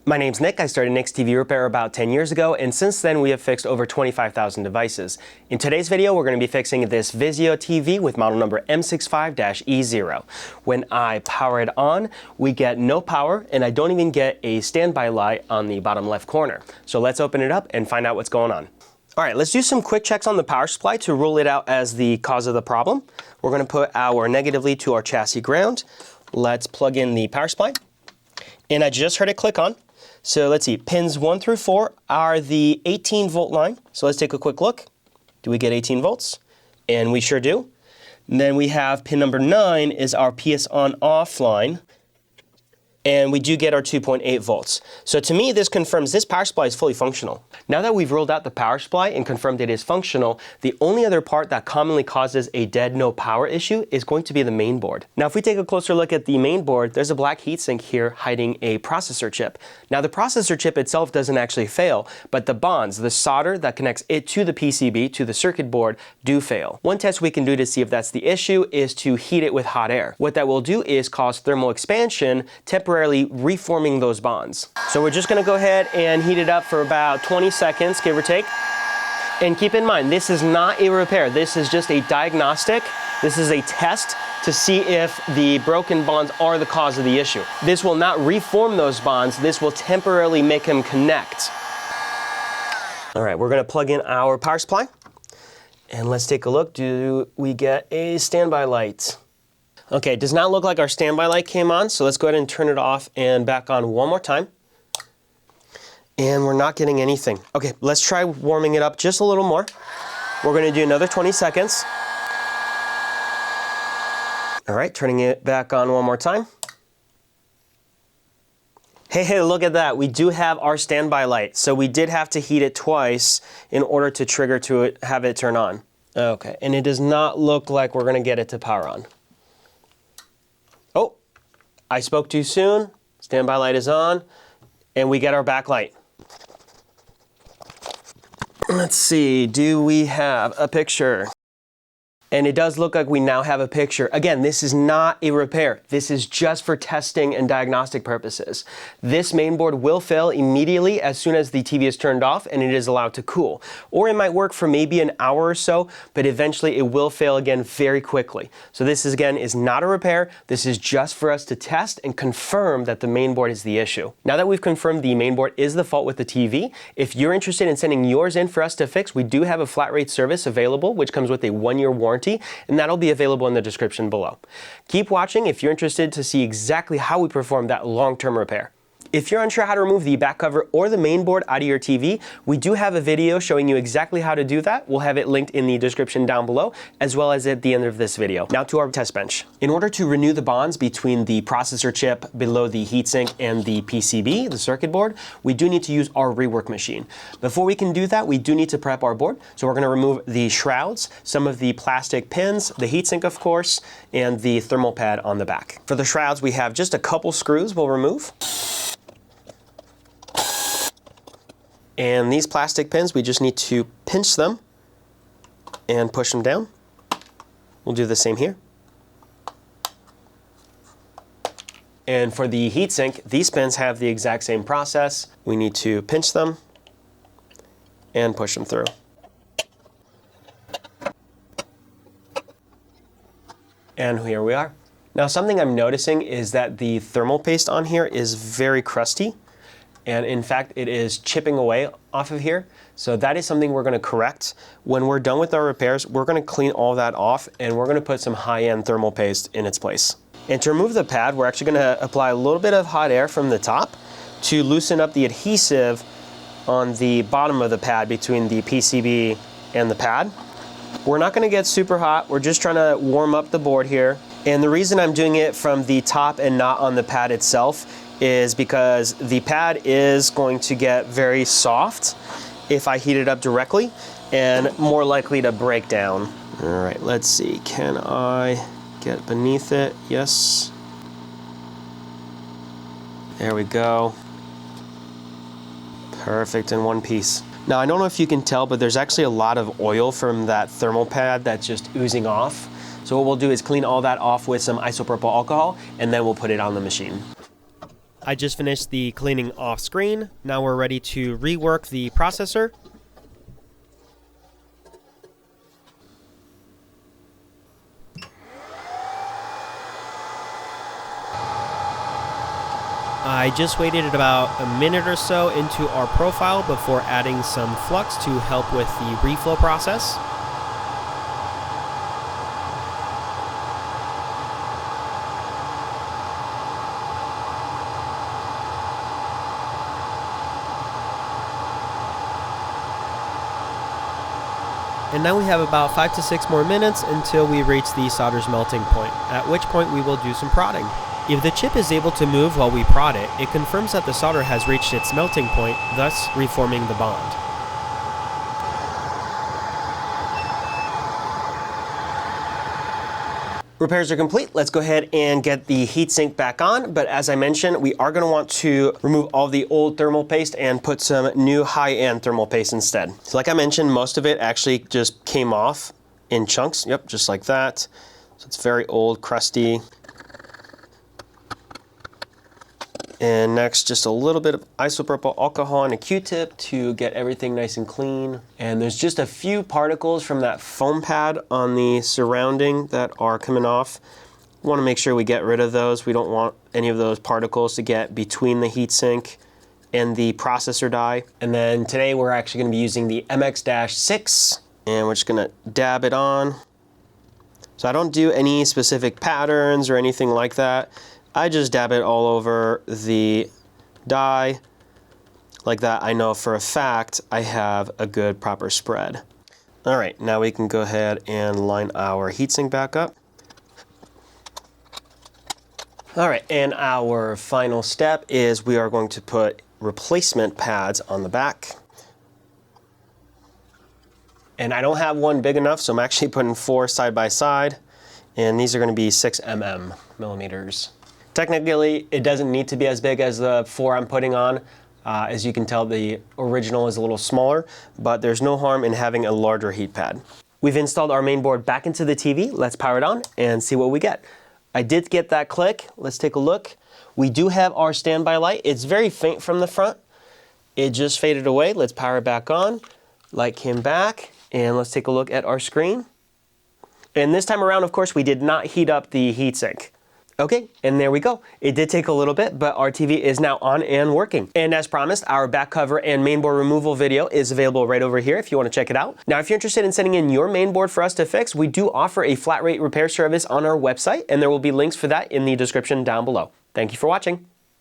My name's Nick. I started Nick's TV Repair about 10 years ago, and since then we have fixed over 25,000 devices. In today's video, we're going to be fixing this Vizio TV with model number M65-E0. When I power it on, we get no power, and I don't even get a standby light on the bottom left corner. So let's open it up and find out what's going on. All right, let's do some quick checks on the power supply to rule it out as the cause of the problem. We're going to put our negative lead to our chassis ground. Let's plug in the power supply. And I just heard it click on. So let's see, pins 1 through 4 are the 18 volt line. So let's take a quick look. Do we get 18 volts? And we sure do. And then we have pin number 9 is our PS on off line. And we do get our 2.8 volts. So to me, this confirms this power supply is fully functional. Now that we've ruled out the power supply and confirmed it is functional, the only other part that commonly causes a dead no power issue is going to be the main board. Now, if we take a closer look at the main board, there's a black heatsink here hiding a processor chip. Now, the processor chip itself doesn't actually fail, but the bonds, the solder that connects it to the PCB, to the circuit board, do fail. One test we can do to see if that's the issue is to heat it with hot air. What that will do is cause thermal expansion, temporarily reforming those bonds. So we're just going to go ahead and heat it up for about 20 seconds, give or take. And keep in mind, this is not a repair. This is just a diagnostic. This is a test to see if the broken bonds are the cause of the issue. This will not reform those bonds. This will temporarily make them connect. All right, we're going to plug in our power supply. And let's take a look. Do we get a standby light? Okay, it does not look like our standby light came on, so let's go ahead and turn it off and back on one more time. And we're not getting anything. Okay, let's try warming it up just a little more. We're going to do another 20 seconds. All right, turning it back on one more time. Hey, look at that. We do have our standby light. So we did have to heat it twice in order to trigger to it, have it turn on. Okay, and it does not look like we're going to get it to power on. Oh, I spoke too soon. Standby light is on, and we get our backlight. Let's see, do we have a picture? And it does look like we now have a picture. Again, this is not a repair. This is just for testing and diagnostic purposes. This mainboard will fail immediately as soon as the TV is turned off and it is allowed to cool. Or it might work for maybe an hour or so, but eventually it will fail again very quickly. So this is not a repair. This is just for us to test and confirm that the mainboard is the issue. Now that we've confirmed the mainboard is the fault with the TV, if you're interested in sending yours in for us to fix, we do have a flat rate service available, which comes with a 1-year warranty. And that'll be available in the description below. Keep watching if you're interested to see exactly how we perform that long-term repair. If you're unsure how to remove the back cover or the main board out of your TV, we do have a video showing you exactly how to do that. We'll have it linked in the description down below, as well as at the end of this video. Now to our test bench. In order to renew the bonds between the processor chip below the heatsink and the PCB, the circuit board, we do need to use our rework machine. Before we can do that, we do need to prep our board. So we're going to remove the shrouds, some of the plastic pins, the heatsink of course, and the thermal pad on the back. For the shrouds, we have just a couple screws we'll remove. And these plastic pins, we just need to pinch them and push them down. We'll do the same here. And for the heatsink, these pins have the exact same process. We need to pinch them and push them through. And here we are. Now something I'm noticing is that the thermal paste on here is very crusty. And in fact, it is chipping away off of here. So that is something we're going to correct. When we're done with our repairs, we're going to clean all that off and we're going to put some high-end thermal paste in its place. And to remove the pad, we're actually going to apply a little bit of hot air from the top to loosen up the adhesive on the bottom of the pad between the PCB and the pad. We're not going to get super hot. We're just trying to warm up the board here. And the reason I'm doing it from the top and not on the pad itself is because the pad is going to get very soft if I heat it up directly and more likely to break down. All right, let's see. Can I get beneath it? Yes. There we go. Perfect in one piece. Now, I don't know if you can tell, but there's actually a lot of oil from that thermal pad that's just oozing off. So what we'll do is clean all that off with some isopropyl alcohol, and then we'll put it on the machine. I just finished the cleaning off screen. Now we're ready to rework the processor. I just waited about a minute or so into our profile before adding some flux to help with the reflow process. And now we have about 5 to 6 more minutes until we reach the solder's melting point, at which point we will do some prodding. If the chip is able to move while we prod it, it confirms that the solder has reached its melting point, thus reforming the bond. Repairs are complete. Let's go ahead and get the heatsink back on. But as I mentioned, we are going to want to remove all the old thermal paste and put some new high-end thermal paste instead. So like I mentioned, most of it actually just came off in chunks. Yep, just like that. So it's very old, crusty. And next, just a little bit of isopropyl alcohol and a Q-tip to get everything nice and clean. And there's just a few particles from that foam pad on the surrounding that are coming off. We want to make sure we get rid of those. We don't want any of those particles to get between the heatsink and the processor die. And then today we're actually going to be using the MX-6, and we're just going to dab it on. So I don't do any specific patterns or anything like that. I just dab it all over the die. Like that, I know for a fact I have a good proper spread. All right, now we can go ahead and line our heatsink back up. All right, and our final step is we are going to put replacement pads on the back. And I don't have one big enough, so I'm actually putting 4 side by side. And these are going to be 6 millimeters. Technically, it doesn't need to be as big as the 4 I'm putting on. As you can tell, the original is a little smaller, but there's no harm in having a larger heat pad. We've installed our main board back into the TV. Let's power it on and see what we get. I did get that click. Let's take a look. We do have our standby light. It's very faint from the front. It just faded away. Let's power it back on. Light came back, and let's take a look at our screen. And this time around, of course, we did not heat up the heatsink. Okay, and there we go. It did take a little bit, but our TV is now on and working. And as promised, our back cover and mainboard removal video is available right over here if you want to check it out. Now, if you're interested in sending in your mainboard for us to fix, we do offer a flat rate repair service on our website, and there will be links for that in the description down below. Thank you for watching.